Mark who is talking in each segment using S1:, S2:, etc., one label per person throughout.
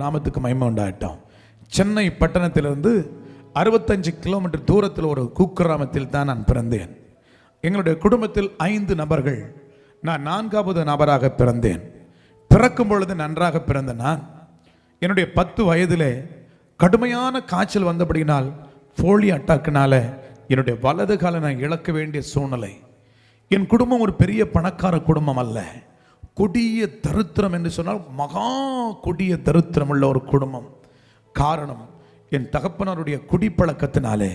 S1: நாமத்துக்கு மகிமை உண்டாகட்டும். சென்னை பட்டணத்திலிருந்து 65 கிலோமீட்டர் தூரத்தில் ஒரு குக்கிராமத்தில் தான் நான் பிறந்தேன். எங்களுடைய குடும்பத்தில் 5 நபர்கள், நான் 4வது நபராக பிறந்தேன். பிறக்கும் பொழுது நன்றாக பிறந்த நான் என்னுடைய 10 வயதிலே கடுமையான காய்ச்சல் வந்தபடியினால் போலியோ அட்டாக்கினால என்னுடைய வலது காலை நான் இழக்க வேண்டிய சூழ்நிலை. என் குடும்பம் ஒரு பெரிய பணக்கார குடும்பம் அல்ல, கொடிய தரித்திரம் என்று சொன்னால் மகா கொடிய தரித்திரம் உள்ள ஒரு குடும்பம். காரணம், என் தகப்பனாருடைய குடிப்பழக்கத்தினாலே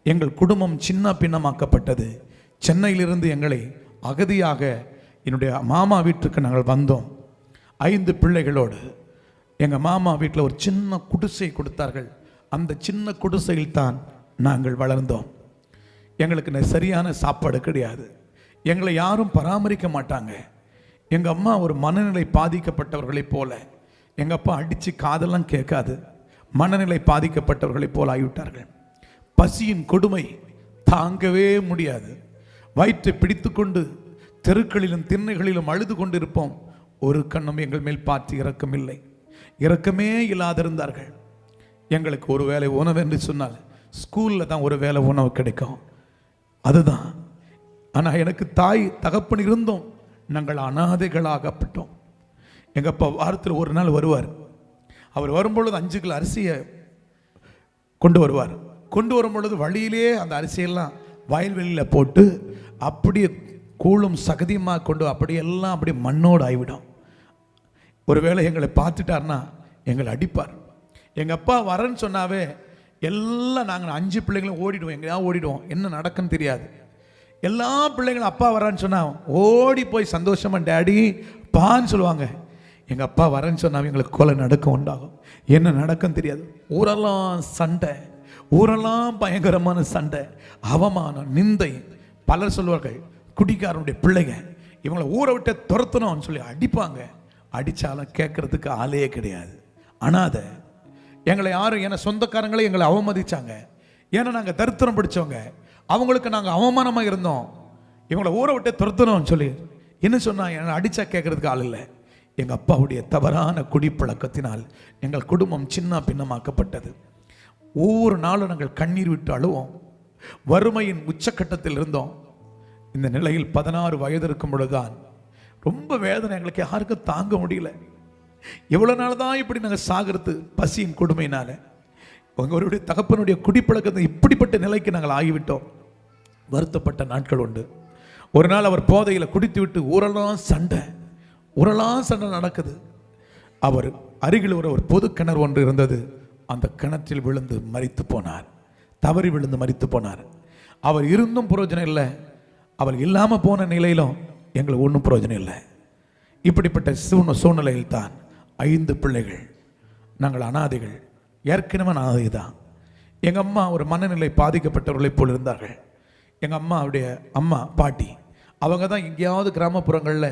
S1: எங்கள் குடும்பம் சின்ன பின்னமாக்கப்பட்டது. சென்னையிலிருந்து எங்களை அகதியாக என்னுடைய மாமா வீட்டுக்கு நாங்கள் வந்தோம். 5 பிள்ளைகளோடு எங்கள் மாமா வீட்டில் ஒரு சின்ன குடிசை கொடுத்தார்கள். அந்த சின்ன குடிசையில் தான் நாங்கள் வளர்ந்தோம். எங்களுக்கு சரியான சாப்பாடு கிடையாது, எங்களை யாரும் பராமரிக்க மாட்டாங்க. எங்கள் அம்மா ஒரு மனநிலை பாதிக்கப்பட்டவர்களைப் போல, எங்கள் அப்பா அடித்து காதெல்லாம் கேட்காது, மனநிலை பாதிக்கப்பட்டவர்களைப் போல ஆகிவிட்டார்கள். பசியின் கொடுமை தாங்கவே முடியாது. வயிற்றை பிடித்து கொண்டு தெருக்களிலும் திண்ணைகளிலும் அழுது கொண்டு இருப்போம். ஒரு கண்ணும் எங்கள் மேல் பார்த்து இரக்கமில்லை, இரக்கமே இல்லாதிருந்தார்கள். எங்களுக்கு ஒரு வேளை உணவு என்று சொன்னால் ஸ்கூலில் தான் ஒரு வேளை உணவு கிடைக்கும், அதுதான். ஆனால் எனக்கு தாய் தகப்பன் இருந்தோம், நாங்கள் அனாதைகளாகப்பட்டோம். எங்கள் அப்பா வாரத்தில் ஒரு நாள் வருவார். அவர் வரும்பொழுது 5 கிலோ அரிசியை கொண்டு வருவார். கொண்டு வரும்பொழுது வழியிலே அந்த அரிசியெல்லாம் வயல்வெளியில் போட்டு அப்படியே கூழும் சகதியமாக கொண்டு அப்படியெல்லாம் அப்படி மண்ணோடு ஆகிவிடும். ஒருவேளை எங்களை பார்த்துட்டார்னா எங்களை அடிப்பார். எங்கள் அப்பா வரேன்னு சொன்னாவே எல்லாம் நாங்கள் 5 பிள்ளைங்களும் ஓடிடுவோம், எங்கேயாவது ஓடிடுவோம், என்ன நடக்குன்னு தெரியாது. எல்லா பிள்ளைங்களும் அப்பா வரான்னு சொன்னால் ஓடி போய் சந்தோஷமாக டேடி பான்னு சொல்லுவாங்க. எங்கள் அப்பா வரேன்னு சொன்னால் எங்களுக்கு கொலை நடக்கம் உண்டாகும், என்ன நடக்குன்னு தெரியாது. ஊரெல்லாம் சண்டை, ஊரெல்லாம் பயங்கரமான சண்டை, அவமானம், நிந்தை. பலர் சொல்வார்கள் குடிக்காரனுடைய பிள்ளைங்க இவங்களை ஊரை விட்டு துரத்தணும்னு சொல்லி அடிப்பாங்க. அடித்தாலும் கேட்கறதுக்கு ஆளே கிடையாது. அனாதை. எங்களை யாரும், ஏன்னா சொந்தக்காரங்களே எங்களை அவமதிச்சாங்க. ஏன்னா நாங்கள் தரித்திரம் பிடிச்சவங்க, அவங்களுக்கு நாங்கள் அவமானமாக இருந்தோம். இவங்களை ஊரை விட்டு துரத்தணும்னு சொல்லி என்ன சொன்னால் என்னை அடித்தா கேட்கறதுக்கு ஆள் இல்லை. எங்கள் அப்பாவுடைய தவறான குடிப்பழக்கத்தினால் எங்கள் குடும்பம் சின்ன பின்னமாக்கப்பட்டது. ஒவ்வொரு நாளும் நாங்கள் கண்ணீர் விட்டு அழுவோம். வறுமையின் உச்சக்கட்டத்தில் இருந்தோம். இந்த நிலையில் 16 வயது இருக்கும் பொழுதுதான் ரொம்ப வேதனை, எங்களுக்கு யாருக்கும் தாங்க முடியல. எவ்வளோ நாள் தான் இப்படி நாங்கள் சாகிறது பசியின் கொடுமையினால. உங்களுடைய தகப்பனுடைய குடிப்பழக்கத்தை இப்படிப்பட்ட நிலைக்கு நாங்கள் ஆகிவிட்டோம். வருத்தப்பட்ட நாட்கள் உண்டு. ஒரு நாள் அவர் போதையில் குடித்து விட்டு ஊரெல்லாம் சண்டை நடக்குது. அவர் அருகில் ஒரு பொது கிணறு ஒன்று இருந்தது. அந்த கிணற்றில் விழுந்து மரித்து போனார், தவறி விழுந்து மரித்து போனார். அவர் இருந்தும் பிரயோஜனம் இல்லை, அவர் இல்லாமல் போன நிலையிலும் எங்களுக்கு ஒன்றும் பிரயோஜனம் இல்லை. இப்படிப்பட்ட சூழ்நிலையில் தான் 5 பிள்ளைகள், நாங்கள் அனாதைகள். ஏற்கனவே அனாதை தான். எங்கள் அம்மா ஒரு மனநிலை பாதிக்கப்பட்டவர்களைப் போல் இருந்தார்கள். எங்கள் அம்மாவுடைய அம்மா பாட்டி அவங்க தான் எங்கேயாவது கிராமப்புறங்களில்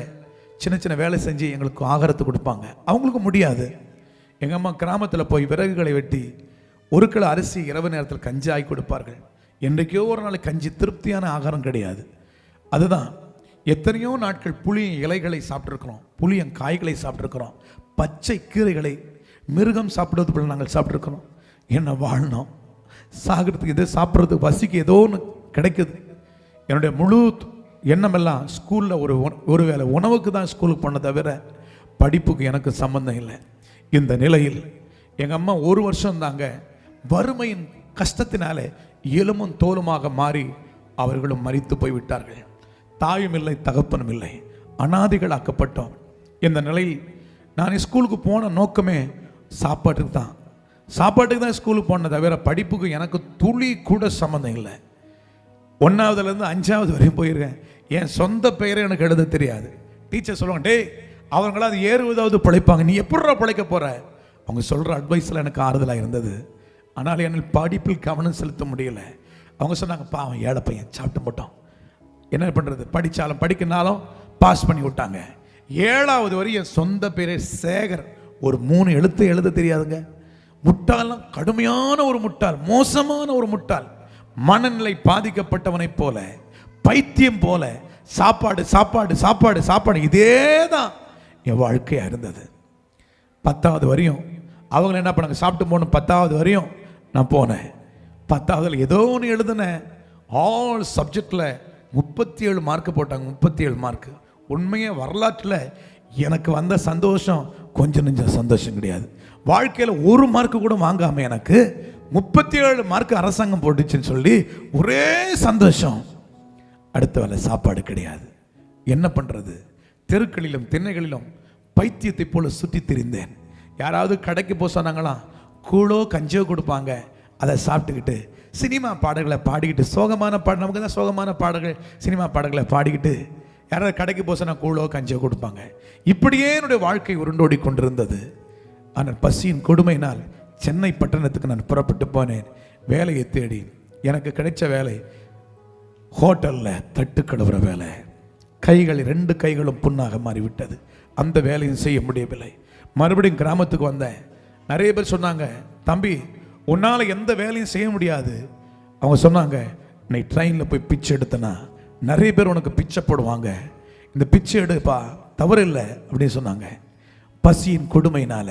S1: சின்ன வேலை செஞ்சு எங்களுக்கு ஆகாரத்தை கொடுப்பாங்க. அவங்களுக்கு முடியாது. எங்கள் அம்மா கிராமத்தில் போய் விறகுகளை வெட்டி 1 கிலோ அரிசி இரவு நேரத்தில் கஞ்சி ஆகி கொடுப்பார்கள். என்றைக்கோ ஒரு நாள் கஞ்சி திருப்தியான ஆகாரம் கிடையாது. அதுதான் எத்தனையோ நாட்கள் புளிய இலைகளை சாப்பிட்ருக்கிறோம், புளியங் காய்களை சாப்பிட்ருக்கிறோம், பச்சை கீரைகளை மிருகம் சாப்பிடுவது போல நாங்கள் சாப்பிட்ருக்கிறோம். என்ன வாழணும், சாகிறதுக்கு இதை சாப்பிட்றதுக்கு பசிக்கு ஏதோ ஒன்று கிடைக்குது. என்னுடைய முழு எண்ணமெல்லாம் ஸ்கூலில் ஒரு வேளை உணவுக்கு தான் ஸ்கூலுக்கு போன தவிர படிப்புக்கு எனக்கு சம்மந்தம் இல்லை. இந்த நிலையில் எங்கள் அம்மா 1 வருஷம் தாங்க வறுமையின் கஷ்டத்தினாலே எலும்பும் தோலுமாக மாறி அவர்களும் மரித்து போய்விட்டார்கள். தாயும் இல்லை, தகப்பனும் இல்லை, அனாதைகளாக்கப்பட்டோம். இந்த நிலையில் நான் ஸ்கூலுக்கு போன நோக்கமே சாப்பாட்டுக்கு தான் ஸ்கூலுக்கு போன தவிர படிப்புக்கு எனக்கு துளி கூட சம்மந்தம் இல்லை. 1ஆவதுலேருந்து 5ஆவது வரையும் போயிருக்கேன். என் சொந்த பெயரை எனக்கு எழுத தெரியாது. டீச்சர் சொல்லுவாங்க, டே அவங்களாவது ஏறுவதாவது பிழைப்பாங்க, நீ எப்படா பிழைக்க போகிற? அவங்க சொல்கிற அட்வைஸில் எனக்கு ஆறுதலாக இருந்தது. ஆனால் என்னால் படிப்பில் கவனம் செலுத்த முடியல. அவங்க சொன்னாங்க, பாவம் ஏழை பையன் சாப்பிட்டு போட்டோம், என்ன பண்ணுறது, படித்தாலும் படிக்கினாலும் பாஸ் பண்ணி விட்டாங்க. 7ஆவது வரை என் சொந்த பேரே சேகர், ஒரு 3 எழுத்து எழுத தெரியாதுங்க. முட்டாள்லாம் கடுமையான ஒரு முட்டாள், மோசமான ஒரு முட்டாள், மனநிலை பாதிக்கப்பட்டவனைப் போல, பைத்தியம் போல, சாப்பாடு சாப்பாடு சாப்பாடு சாப்பாடு, இதே தான் என் வாழ்க்கையாக இருந்தது. 10ஆவது வரையும் அவங்கள என்ன பண்ணாங்க, சாப்பிட்டு போகணும். 10வது வரையும் நான் போனேன். 10வதுல ஏதோ ஒன்று எழுதுனேன். ஆல் சப்ஜெக்டில் 37 மார்க்கு போட்டாங்க. 37 மார்க்கு. உண்மையே வரலாற்றில் எனக்கு வந்த சந்தோஷம் கொஞ்சம் நெஞ்சம் சந்தோஷம் கிடையாது. வாழ்க்கையில் 1 மார்க்கு கூட வாங்காமல் எனக்கு 37 மார்க்கு அரசாங்கம் போட்டுச்சுன்னு சொல்லி ஒரே சந்தோஷம். அடுத்த வேலை சாப்பாடு கிடையாது. என்ன பண்ணுறது? தெருக்களிலும் திண்ணைகளிலும் பைத்தியத்தை போல சுற்றி திரிந்தேன். யாராவது கடைக்கு போக சொன்னாங்களாம், கூழோ கஞ்சியோ கொடுப்பாங்க. அதை சாப்பிட்டுக்கிட்டு சினிமா பாடல்களை பாடிக்கிட்டு, சோகமான பாடல், நமக்கு தான் சோகமான பாடல்கள், சினிமா பாடல்களை பாடிக்கிட்டு, யாராவது கடைக்கு போக சொன்னால் கூழோ கஞ்சியோ கொடுப்பாங்க. இப்படியே என்னுடைய வாழ்க்கை உருண்டோடி கொண்டிருந்தது. ஆனால் பசியின் கொடுமையினால் சென்னை பட்டணத்துக்கு நான் புறப்பட்டு போனேன். வேலையை தேடி எனக்கு கிடைச்ச வேலை ஹோட்டலில் தட்டு கழுவுற வேலை. கைகள் 2 கைகளும் புண்ணாக மாறிவிட்டது. அந்த வேலையும் செய்ய முடியவில்லை. மறுபடியும் கிராமத்துக்கு வந்தேன். நிறைய பேர் சொன்னாங்க, தம்பி உன்னால் எந்த வேலையும் செய்ய முடியாது. அவங்க சொன்னாங்க, நீ ட்ரெயினில் போய் பிச்சை எடுத்தனா நிறைய பேர் உனக்கு பிச்சை போடுவாங்க, இந்த பிச்சை எடுப்பா, தவறு இல்லை அப்படின்னு சொன்னாங்க. பசியின் கொடுமையினால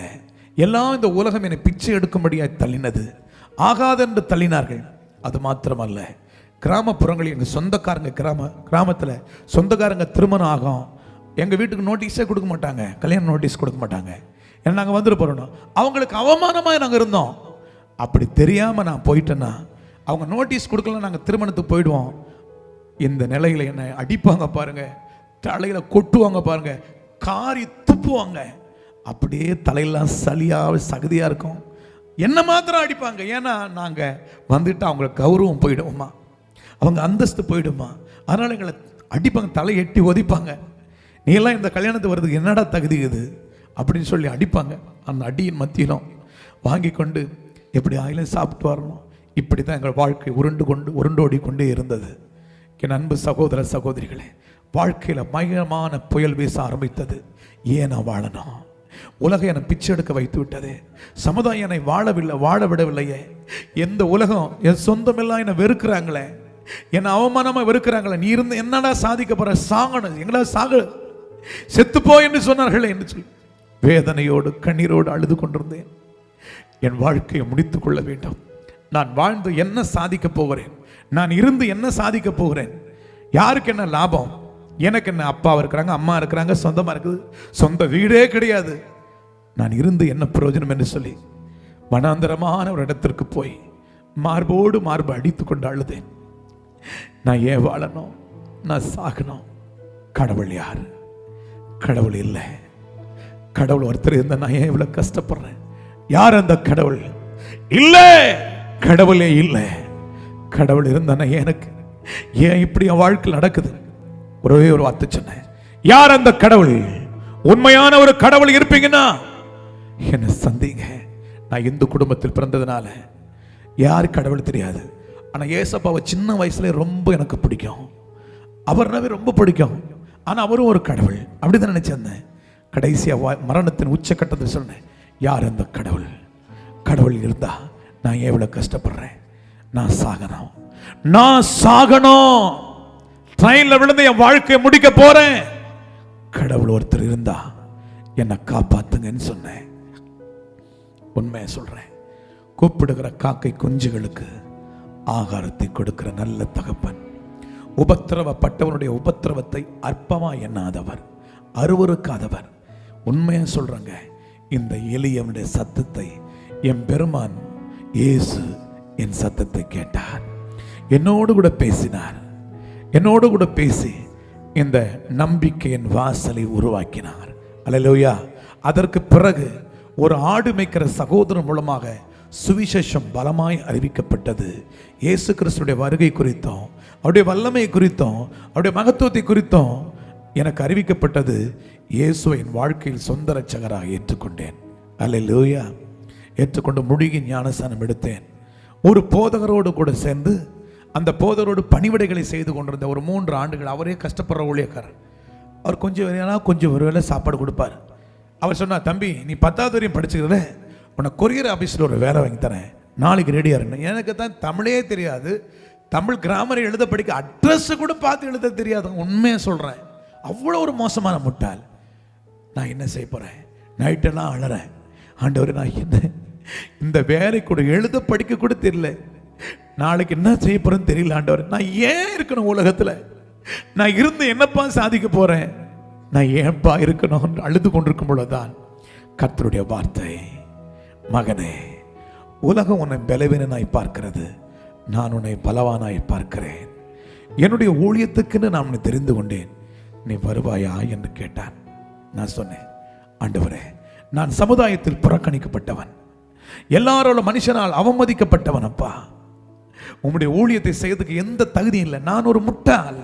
S1: எல்லாம் இந்த உலகம் என்னை பிச்சை எடுக்கும்படியாக தள்ளினது. ஆகாதென்று தள்ளினார்கள். அது மாத்திரமல்ல, கிராமப்புறங்களில் எங்கள் சொந்தக்காரங்க கிராமத்தில் சொந்தக்காரங்க திருமணம் ஆகும், எங்கள் வீட்டுக்கு நோட்டீஸே கொடுக்க மாட்டாங்க, கல்யாண நோட்டீஸ் கொடுக்க மாட்டாங்க. ஏன்னா நாங்கள் வந்துட்டு போகிறோம். அவங்களுக்கு அவமானமாக நாங்கள் இருந்தோம். அப்படி தெரியாமல் நான் போயிட்டேன்னா, அவங்க நோட்டீஸ் கொடுக்கலாம், நாங்கள் திருமணத்துக்கு போயிடுவோம். இந்த நிலையில் என்னை அடிப்பாங்க பாருங்க, தலையில் கொட்டுவாங்க பாருங்க, காரி துப்புவாங்க. அப்படியே தலையெல்லாம் சளியாக சகதியாக இருக்கும். என்ன மாத்திரம் அடிப்பாங்க. ஏன்னா நாங்கள் வந்துட்டு அவங்களுக்கு கௌரவம் போயிடுவோமா, அவங்க அந்தஸ்து போயிடுமா, அதனால் எங்களை அடிப்பாங்க, தலை எட்டி ஒதிப்பாங்க. நீ எல்லாம் இந்த கல்யாணத்துக்கு வர்றதுக்கு என்னடா தகுதி இது அப்படின்னு சொல்லி அடிப்பாங்க. அந்த அடியின் மத்தியிலும் வாங்கி கொண்டு எப்படி ஆயிலும் சாப்பிட்டு வரணும். இப்படி தான் எங்கள் வாழ்க்கை உருண்டோடி கொண்டே இருந்தது. என் அன்பு சகோதர சகோதரிகளே, வாழ்க்கையில் பயங்கரமான புயல் வீச ஆரம்பித்தது. ஏன் நான் வாழணும்? உலகம் என்னை பிச்சை எடுக்க வைத்து விட்டதே. சமுதாயம் என்னை வாழ விடவில்லையே. எந்த உலகம், என் சொந்தமெல்லாம் என்னை வெறுக்கிறாங்களே, என்னை அவமானமாக வெறுக்கிறாங்களே. நீ இருந்து என்னடா சாதிக்க போற? சாகணும், எங்களா சாக செத்துப்போ என்று சொன்னார்களே என்று சொல்லி வேதனையோடு கண்ணீரோடு அழுது கொண்டிருந்தேன். என் வாழ்க்கையை முடித்துக் கொள்ள வேண்டும். நான் வாழ்ந்து என்ன சாதிக்க போகிறேன்? நான் இருந்து என்ன சாதிக்க போகிறேன்? யாருக்கு என்ன லாபம்? எனக்கு என்ன அப்பா இருக்கிறாங்க, அம்மா இருக்கிறாங்க, சொந்தமாக இருக்குது, சொந்த வீடே கிடையாது. நான் இருந்து என்ன பிரயோஜனம் என்று சொல்லி வனாந்தரமான ஒரு இடத்திற்கு போய் மார்போடு மார்பு அடித்து கொண்டு அழுதேன். நான் ஏன் வாழணும்? நான் சாகணும். கடவுள் யார்? கடவுள் இல்லை. கடவுள் ஒருத்தர் இருந்தா நான் ஏன் இவ்வளவு கஷ்டப்படுறேன்? யார் அந்த கடவுள்? இல்லை, கடவுளே இல்லை. கடவுள் இருந்தா எனக்கு ஏன் இப்படி என் வாழ்க்கை நடக்குது? ஒரே ஒரு வார்த்தை சொன்னேன், யார் அந்த கடவுள்? உண்மையான ஒரு கடவுள் இருப்பீங்கன்னா என்ன சந்தேங்க. நான் இந்து குடும்பத்தில் பிறந்ததுனால யார் கடவுள் தெரியாது. ஆனால் ஏசப்பாவை சின்ன வயசுல ரொம்ப எனக்கு பிடிக்கும், அவர்னாவே ரொம்ப பிடிக்கும். ஆனால் அவரும் ஒரு கடவுள் அப்படிதான் நினைச்சேன். கடைசியாக மரணத்தின் உச்சக்கட்டத்தில் சொன்னேன், யார் அந்த கடவுள்? கடவுள் இருந்தா நான் எவ்வளவு கஷ்டப்படுறேன்? நான் சாகணும், நான் சாகணும். ட்ரெயின்ல விழுந்து என் வாழ்க்கையை முடிக்க போறேன். கடவுள் ஒருத்தர் இருந்தா என்னை காப்பாத்துங்கன்னு சொன்னேன். உண்மையை சொல்றேன், கூப்பிடுகிற காக்கை குஞ்சுகளுக்கு ஆகாரத்தை கொடுக்கிற நல்ல தகப்பன், உபத்திரவப்பட்டவனுடைய உபத்திரவத்தை அற்பமா எண்ணாதவர், அருவருக்காதவர். உண்மையா சொல்றேங்க, இந்த எளியவனுடைய சத்தத்தை என் பெருமான் இயேசு என் சத்தத்தை கேட்டார், என்னோடு கூட பேசினார், என்னோடு கூட பேசி இந்த நம்பிக்கையின் வாசலை உருவாக்கினார். அல்லேலூயா. அதற்கு பிறகு ஒரு ஆடு மேய்க்கிற சகோதரன் மூலமாக சுவிசேஷம் பலமாய் அறிவிக்கப்பட்டது. இயேசு கிறிஸ்துடைய வருகை குறித்தும் அவருடைய வல்லமை குறித்தும் அவருடைய மகத்துவத்தை குறித்தும் எனக்கு அறிவிக்கப்பட்டது. இயேசுவை என் வாழ்க்கையில் சொந்த ரட்சகராக ஏற்றுக்கொண்டேன். அல்லேலூயா. ஏற்றுக்கொண்டு முழுகி ஞானஸ்நானம் எடுத்தேன். ஒரு போதகரோடு கூட சேர்ந்து அந்த போதகரோடு பணிவிடைகளை செய்து கொண்டிருந்த ஒரு 3 ஆண்டுகள். அவரே கஷ்டப்படுற ஊழியக்காரர். அவர் கொஞ்சம் ஒரு வேளை சாப்பாடு கொடுப்பார். அவர் சொன்னார், தம்பி நீ 10வது வரையும் படிச்சுக்கிறத உன்னை கொரியர் ஆஃபீஸில் ஒரு வேலை வாங்கி தரேன், நாளைக்கு ரெடியாக இருந்தேன். எனக்கு தான் தமிழே தெரியாது, தமிழ் கிராமரை எழுத படிக்க அட்ரஸ் கூட பார்த்து எழுத தெரியாது. உண்மையாக சொல்கிறேன், அவ்வளோ ஒரு மோசமான முட்டாள். நான் என்ன செய்ய போகிறேன்? நைட்டெல்லாம் அழறேன். ஆண்டவரே, நான் என்ன இந்த வேலை கூட எழுத படிக்க கூட தெரியல, நாளைக்கு என்ன செய்ய போறேன்னு தெரியல ஆண்டவரே, நான் ஏன் இருக்கணும் உலகத்துல? நான் இருந்து என்னப்பா சாதிக்க போறேன்? நான் ஏன்பா இருக்கணும்? அழுது கொண்டிருக்கும் பொழுதுதான் கர்த்தருடைய வார்த்தை, மகனே, உலகம் உன்னை பலவீனனாய் பார்க்கிறது, நான் உன்னை பலவானாய் பார்க்கிறேன். என்னுடைய ஊழியத்துக்குன்னு நான் உன்னை தெரிந்து கொண்டேன், நீ வருவாயா என்று கேட்டான். நான் சொன்னேன், ஆண்டவரே, நான் சமுதாயத்தில் புறக்கணிக்கப்பட்டவன், எல்லாரோட மனுஷனால் அவமதிக்கப்பட்டவன். அப்பா, உம்முடைய ஊழியத்தை செய்யறதுக்கு எந்த தகுதி இல்லை. நான் ஒரு முட்டாள்,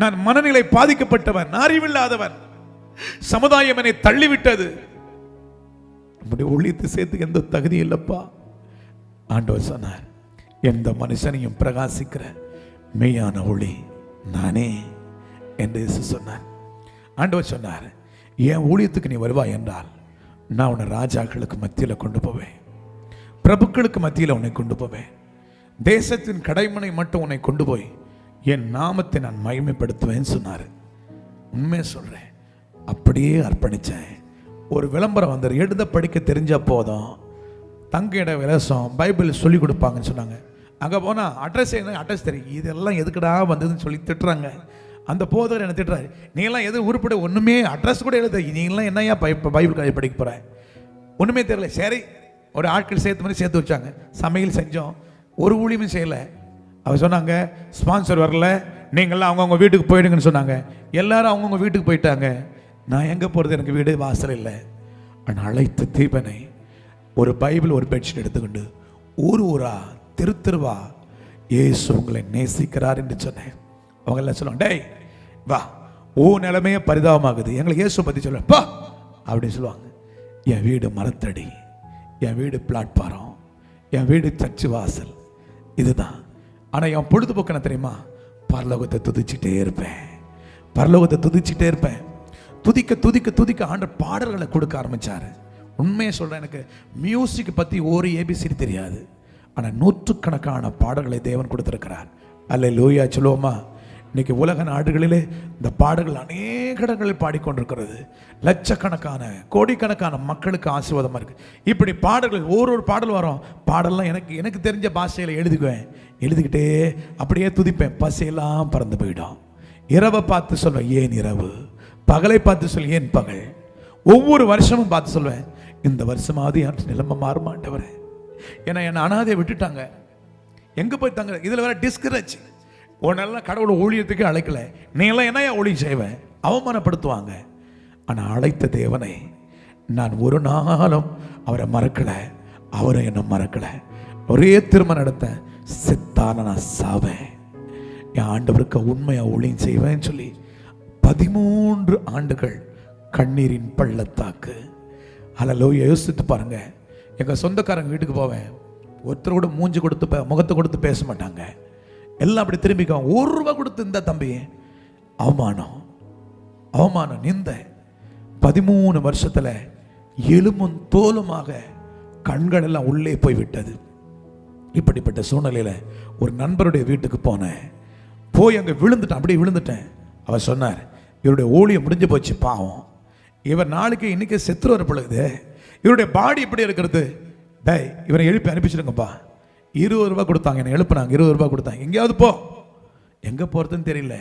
S1: நான் மனநிலை பாதிக்கப்பட்டவன், அறிவில்லாதவன், சமுதாயம் என்னை தள்ளிவிட்டது, உம்முடைய ஊழியத்தை செய்யறதுக்கு எந்த தகுதி இல்லப்பா. ஆண்டவர் சொன்னார், எந்த மனுஷனையும் பிரகாசிக்கிற மெய்யான ஒளி நானே என்று சொன்னார். ஆண்டவர் சொன்னார், என் ஊழியத்துக்கு நீ வருவாய் என்றால் நான் உன்னை ராஜாக்களுக்கு மத்தியில் கொண்டு போவேன், பிரபுக்களுக்கு மத்தியில் உன்னை கொண்டு போவேன், தேசத்தின் கடைமனை மட்டும் உன்னை கொண்டு போய் என் நாமத்தை நான் மகிமைப்படுத்துவேன்னு சொன்னார். உண்மையை சொல்றேன், அப்படியே அர்ப்பணித்தேன். ஒரு விளம்பரம் வந்தார், எழுத படிக்க தெரிஞ்ச போதும் தங்க இட விலாசம் பைபிள் சொல்லி கொடுப்பாங்கன்னு சொன்னாங்க. அங்கே போனால் அட்ரஸ் என்ன, அட்ரஸ் தெரியும், இதெல்லாம் எதுக்குடா வந்ததுன்னு சொல்லி திட்டுறாங்க. அந்த போதவர் என்ன திட்டுறாரு, நீங்களாம் எது உருப்பட ஒன்றுமே அட்ரஸ் கூட எழுத, நீங்களாம் என்னையா பைபிள் படிக்க போகிறேன், ஒன்றுமே தெரியல. சரி, ஒரு ஆட்கள் சேர்த்து மாதிரி சேர்த்து வச்சாங்க. சமையல் செஞ்சோம், ஒரு ஊழியமும் செய்யலை. அவர் சொன்னாங்க, ஸ்பான்சர் வரல, நீங்களாம் அவங்கவுங்க வீட்டுக்கு போயிடுங்கன்னு சொன்னாங்க. எல்லாரும் அவங்கவுங்க வீட்டுக்கு போயிட்டாங்க. நான் எங்கே போகிறது, எனக்கு வீடு வாசல் இல்லை. ஆனால் அழைத்த தீபனை ஒரு பைபிள் ஒரு பெட்ஷீட் எடுத்துக்கொண்டு ஊர் ஊரா தெரு தெருவா இயேசு உங்களை நேசிக்கிறார் என்று சொன்னேன். அவங்க எல்லாம் சொல்லுவாங்க, டேய் வா, ஓ நிலைமையே பரிதாபமாகுது, எங்களை இயேசு பற்றி சொல்லுவா அப்படின்னு சொல்லுவாங்க. என் வீடு மரத்தடி, என் வீடு பிளாட்பாரம், என் வீடு சர்ச்சு வாசல், இதுதான். ஆனால் என் பொழுதுபோக்கு என்ன தெரியுமா, பரலோகத்தை துதிச்சுட்டே இருப்பேன், பரலோகத்தை துதிச்சுட்டே இருப்பேன். துதிக்க துதிக்க துதிக்க ஆண்டவர் பாடல்களை கொடுக்க ஆரம்பிச்சாரு. உண்மையை சொல்கிறேன், எனக்கு மியூசிக் பற்றி ஒரு ஏபிசிடி தெரியாது, ஆனால் நூற்றுக்கணக்கான பாடல்களை தேவன் கொடுத்திருக்கிறார். அல்லேலூயா சொல்லுவோமா? இன்னைக்கு உலக நாடுகளிலே இந்த பாடல்கள் அநேக இடங்களில் பாடிக்கொண்டிருக்கிறது. லட்சக்கணக்கான கோடிக்கணக்கான மக்களுக்கு ஆசீர்வாதமாக இருக்குது. இப்படி பாடல்கள் ஒரு பாடல் வரும், பாடல்லாம் எனக்கு தெரிஞ்ச பாஷையில் எழுதிக்குவேன், எழுதிக்கிட்டே அப்படியே துதிப்பேன். பசையெல்லாம் பறந்து போயிடும். இரவை பார்த்து சொல்வேன், ஏன் இரவு, பகலை பார்த்து சொல், ஏன் பகல். ஒவ்வொரு வருஷமும் பார்த்து சொல்வேன், இந்த வருஷமாவது என் நிலைமை மாறுமாண்டவரே, ஏன்னா என்னை அனாதையை விட்டுட்டாங்க, எங்கே போய் தங்க. இதில் வேற டிஸ்கரேஜ், உன்னெல்லாம் கடவுளை ஊழியத்துக்கு அழைக்கல, நீங்களாம் என்ன ஊழியம் செய்வேன், அவமானப்படுத்துவாங்க. ஆனால் அழைத்த தேவனை நான் ஒரு நாளும் அவரை மறக்கலை, அவரை என்ன மறக்கலை. ஒரே திருமணம் நடத்த செத்தான நான் சாவேன், என் ஆண்டவருக்கு உண்மையாக ஊழியம் செய்வேன்னு சொல்லி 13 ஆண்டுகள் கண்ணீரின் பள்ளத்தாக்கு. அல்லேலூயா. யோசித்து பாருங்க, எங்கள் சொந்தக்காரங்க வீட்டுக்கு போவேன், ஒருத்தர் கூட மூஞ்சி கொடுத்து முகத்தை கொடுத்து பேச மாட்டாங்க, எல்லாம் அப்படி திரும்பிக்குவாங்க. 1 ரூபா கொடுத்து இந்த தம்பி, அவமானம் அவமானம் நிந்த. 13 வருஷத்துல எலும்பும் தோலுமாக கண்கள் எல்லாம் உள்ளே போய்விட்டது. இப்படிப்பட்ட சூழ்நிலையில ஒரு நண்பருடைய வீட்டுக்கு போனேன், போய் அங்கே விழுந்துட்டேன், அப்படியே விழுந்துட்டேன். அவர் சொன்னார், இவருடைய ஊழியம் முடிஞ்சு போச்சு, பாவம், இவர் நாளைக்கு இன்னைக்கு செத்துருவார் பொழுது, இவருடைய பாடி எப்படி இருக்கிறது, டேய் இவரை எழுப்பி அனுப்பிச்சிடுங்கப்பா. 20 ரூபா கொடுத்தாங்க, என்னை எழுப்பினாங்க, 20 ரூபா கொடுத்தாங்க. எங்கேயாவது போ, எங்கே போகிறதுன்னு தெரியல,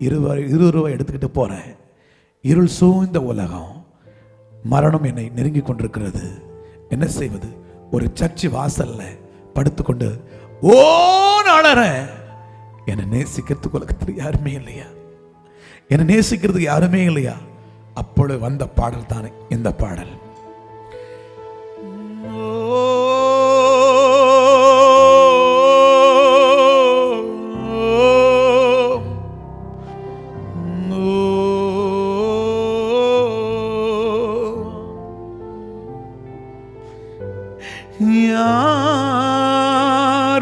S1: 20 ரூபா எடுத்துக்கிட்டு போகிறேன். இருள் சூழ்ந்த உலகம், மரணம் என்னை நெருங்கி கொண்டிருக்கிறது, என்ன செய்வது? ஒரு சர்ச்சு வாசல்ல படுத்துக்கொண்டு ஓ நாளறேன், என்னை நேசிக்கிறதுக்கு உலகத்தில் யாருமே இல்லையா, என்னை நேசிக்கிறதுக்கு யாருமே இல்லையா. அப்பொழுது வந்த பாடல் தானே இந்த பாடல்.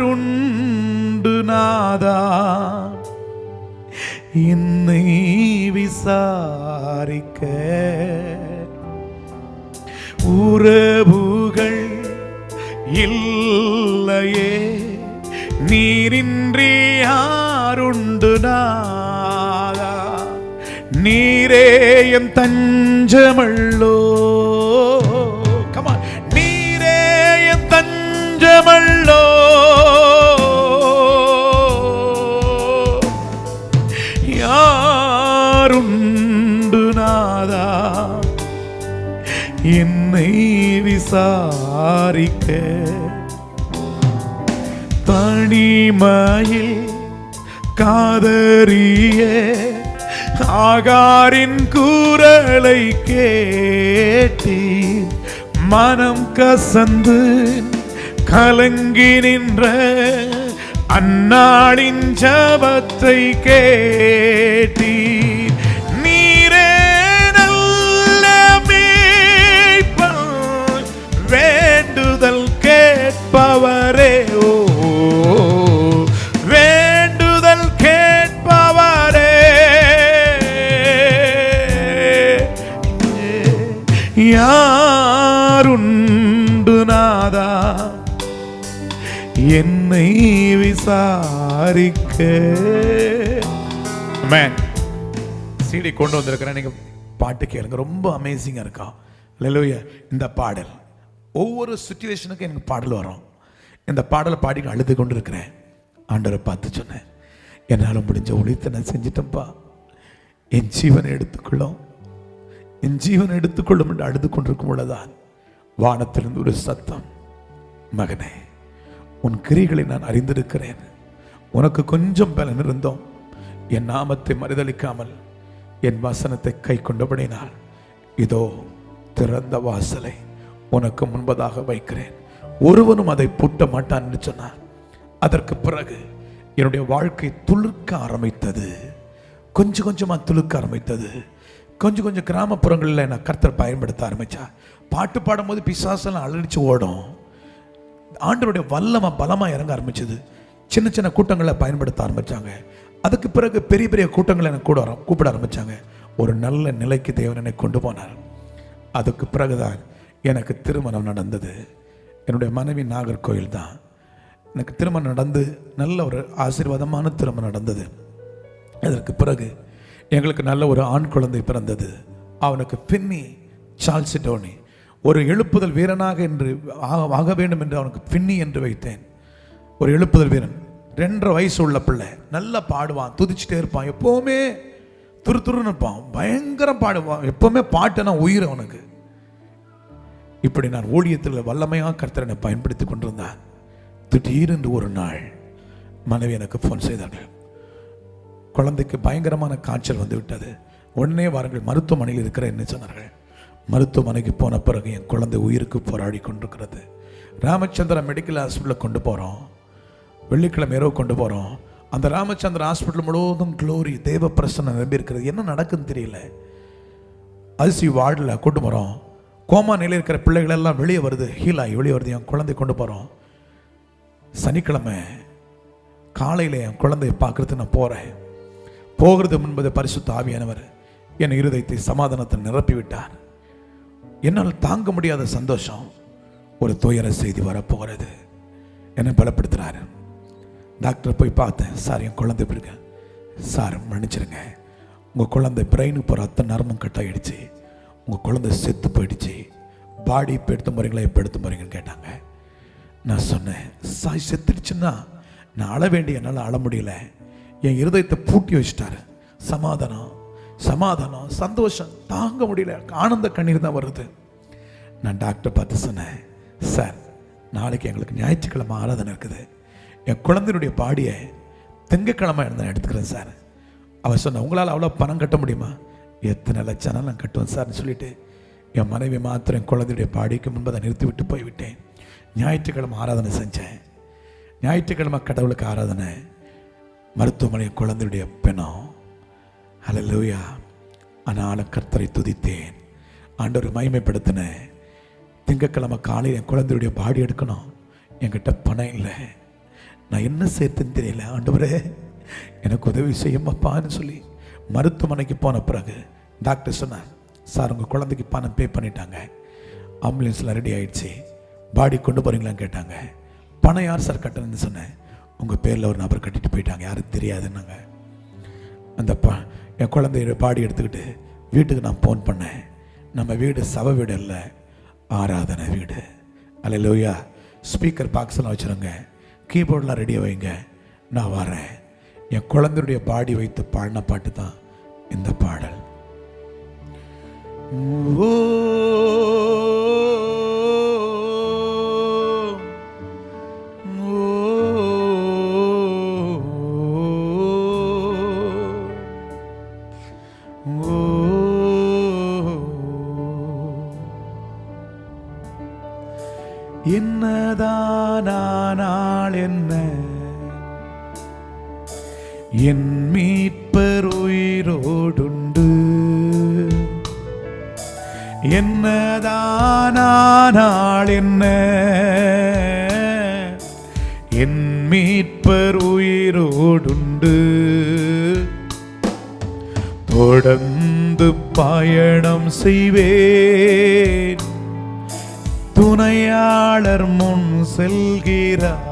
S2: யாருண்டு நாதா என்னை விசாரிக்க, உறவுகள் இல்லையே நீரின்றி யாருண்டு நாதா, நீரே என் தஞ்சமள்ளோ. கமான், தஞ்சமல்லோ யாருண்டு நாதா என்னை விசாரிக்க. தனிமையில் காதறிய ஆகாரின் குரலை கேட்டி மனம் கசந்து கலங்கி நின்ற அந்நாளின் ஜபத்தை கேட்டி நீரே நல்ல மேய்ப்பன் வேண்டுதல் கேட்பவரே ஓ வேண்டுதல் கேட்பவரே யாருண்டு நாதா என்னை விசாரிக்க.
S1: ஆமென். சிடி கொண்டு வந்திருக்கிறேன், நீங்க பாட்டு கேளுங்க, ரொம்ப அமேசிங்கா இருக்கா. அல்லேலூயா. இந்த பாடல் ஒவ்வொரு சிச்சுவேஷனுக்கும் எனக்கு பாடல் வரும். இந்த பாடலை பாடி அழுது கொண்டு இருக்கிறேன். ஆண்டவரை பார்த்து சொன்னேன், என்னால் முடிஞ்ச ஊழியத்தை நான் செஞ்சிட்டேன்ப்பா, என் ஜீவனை எடுத்துக்கொள்ளும், என் ஜீவனை எடுத்துக்கொள்ளும் என்று அழுது கொண்டிருக்கும் பொழுதுதான் வானத்திலிருந்து ஒரு சத்தம், மகனே உன் கிரிகளை நான் அறிந்திருக்கிறேன், உனக்கு கொஞ்சம் பலன் இருந்தோம், என் நாமத்தை மறுதளிக்காமல் என் வசனத்தை கை கொண்டபடினால் இதோ திறந்த வாசலை உனக்கு முன்பதாக வைக்கிறேன், ஒருவனும் அதை பூட்ட மாட்டான் என்று சொன்னார். அதற்கு பிறகு என்னுடைய வாழ்க்கை துளுக்க ஆரம்பித்தது, கொஞ்சம் கொஞ்சமா துளுக்க ஆரம்பித்தது. கொஞ்சம் கொஞ்சம் கிராமப்புறங்களில் நான் கர்த்தர் பயன்படுத்த ஆரம்பிச்சா. பாட்டு பாடும்போது பிசாசெல்லாம் அலறிச்சு ஓடும். ஆண்டவருடைய வல்லமை பலமா இறங்க ஆரம்பிச்சது. சின்ன சின்ன கூட்டங்களை பயன்படுத்த ஆரம்பிச்சாங்க. அதுக்கு பிறகு பெரிய பெரிய கூட்டங்களை எனக்கு கூப்பிட ஆரம்பிச்சாங்க. ஒரு நல்ல நிலைக்கு தேவன் என்னை கொண்டு போனார். அதுக்கு பிறகுதான் எனக்கு திருமணம் நடந்தது. என்னுடைய மனைவி நாகர்கோயில் தான். எனக்கு திருமணம் நடந்து நல்ல ஒரு ஆசீர்வாதமான திருமணம் நடந்தது. அதற்கு பிறகு எங்களுக்கு நல்ல ஒரு ஆண் குழந்தை பிறந்தது. அவனுக்கு பின்னி சார்ல்ஸ் டோனி, ஒரு எழுப்புதல் வீரனாக என்று ஆக வேண்டும் என்று அவனுக்கு பின்னி என்று வைத்தேன். ஒரு எழுப்புதல் வீரன், 2.5 வயசு உள்ள பிள்ளை, நல்லா பாடுவான், துதிச்சுட்டே இருப்பான், எப்போவுமே துருத்துருன்னு இருப்பான், பயங்கரம் பாடுவான், எப்போவுமே பாட்டுனா உயிர் அவனுக்கு. இப்படி நான் ஊழியத்தில் வல்லமையாக கர்த்தரை பயன்படுத்தி கொண்டிருந்தான். திடீரென்று ஒரு நாள் மனைவி எனக்கு ஃபோன் செய்தார்கள். குழந்தைக்கு பயங்கரமான காய்ச்சல் வந்து விட்டது, உடனே வாருங்கள் மருத்துவமனையில் இருக்கிறேன்னு சொன்னார்கள். மருத்துவமனைக்கு போன பிறகு என் குழந்தை உயிருக்கு போராடி கொண்டிருக்கிறது. ராமச்சந்திரா மெடிக்கல் ஹாஸ்பிட்டலில் கொண்டு போகிறோம், வெள்ளிக்கிழமை இரவு கொண்டு போகிறோம். அந்த ராமச்சந்திரா ஹாஸ்பிட்டல் முழுவதும் க்ளோரி, தேவ பிரசன்னம் நம்பி இருக்கிறது. என்ன நடக்குன்னு தெரியல. ஐசியூ வார்டில் கொண்டு போகிறோம். கோமா நிலையில் இருக்கிற பிள்ளைகள் எல்லாம் வெளியே வருது, ஹீலாகி வெளியே வருது. என் குழந்தை கொண்டு போகிறோம். சனிக்கிழமை காலையில் என் குழந்தையை பார்க்குறதுக்கு நான் போகிறேன். போகிறது முன்பது பரிசுத்த ஆவியானவர் என் இருதயத்தை சமாதானத்தை நிரப்பி விட்டார். என்னால் தாங்க முடியாத சந்தோஷம், ஒரு துயர செய்தி வரப்போகிறது, என்னை பலப்படுத்துகிறாரு. டாக்டரை போய் பார்த்தேன். சார் என் குழந்தை எப்படி இருக்கு? சார் மன்னிச்சிருங்க, உங்கள் குழந்தை பிரெயினுக்கு போகிற அத்தனை நரம்பும் கட் ஆகிடுச்சு, உங்கள் குழந்தை செத்து போயிடுச்சு, பாடி இப்போ எடுத்து போகிறீங்களா, எப்போ எடுத்து போகிறீங்கன்னு கேட்டாங்க. நான் சொன்னேன், சாய் செத்துடுச்சுன்னா நான் அழ வேண்டிய என்னால் அழ முடியல. என் இருதயத்தை பூட்டி வச்சுட்டாரு. சமாதானம் சமாதானம் சந்தோஷம் தாங்க முடியல, ஆனந்த கண்ணீர் தான் வருது. நான் டாக்டர் பார்த்து சொன்னேன், சார் நாளைக்கு எங்களுக்கு ஞாயிற்றுக்கிழமை ஆராதனை இருக்குது, என் குழந்தையுடைய பாடியை திங்கக்கிழமை நான் எடுத்துக்கிறேன் சார். அவர் சொன்ன, உங்களால் அவ்வளோ பணம் கட்ட முடியுமா? எத்தனை லட்சம்னா நான் கட்டுவேன் சார்னு சொல்லிட்டு என் மனைவி மாத்திரம் என் குழந்தையுடைய பாடிக்கு முன்பு அதை நிறுத்தி விட்டு போய்விட்டேன். ஞாயிற்றுக்கிழமை ஆராதனை செஞ்சேன். ஞாயிற்றுக்கிழமை கடவுளுக்கு ஆராதனை, மருத்துவமனை குழந்தையுடைய பெணம். ஹல்லேலூயா. ஆனாலும் கர்த்தரை துதித்தேன், ஆண்டவரை மகிமைப்படுத்தினேன். திங்கக்கிழமை காலையில் என் குழந்தையுடைய பாடி எடுக்கணும், என்கிட்ட பணம் இல்லை, நான் என்ன சேர்த்துன்னு தெரியல, ஆண்டவரே எனக்கு உதவி செய்யுமாப்பான்னு சொல்லி மருத்துவமனைக்கு போன பிறகு டாக்டர் சொன்னார், சார் உங்கள் குழந்தைக்கு பணம் பே பண்ணிட்டாங்க, ஆம்புலன்ஸில் ரெடி ஆகிடுச்சு, பாடி கொண்டு போகிறீங்களான்னு கேட்டாங்க. பணம் யார் சார் கட்டணும்னு சொன்னேன். உங்கள் பேரில் ஒரு நபர் கட்டிட்டு போயிட்டாங்க, யாரும் தெரியாதுன்னாங்க. அந்த என் குழந்தைய பாடி எடுத்துக்கிட்டு வீட்டுக்கு நான் ஃபோன் பண்ணேன். நம்ம வீடு சவ வீடு இல்லை, ஆராதனை வீடு. அல்லேலூயா. ஸ்பீக்கர் பாக்ஸ்லாம் வச்சுருங்க, கீபோர்டெலாம் ரெடியாக வைங்க. நான் வரேன். என் குழந்தையுடைய பாடி வைத்து பாடின பாட்டு தான் இந்த பாடல். ஓ என்னதானால் என்ன, என் மீட்பர் உயிரோடுண்டு. என்னதானால் என்ன, என் மீட்பர் உயிரோடுண்டு. தொடர்ந்து பயணம் செய்வேன், துணையாளர் முன் செல்கிறார்.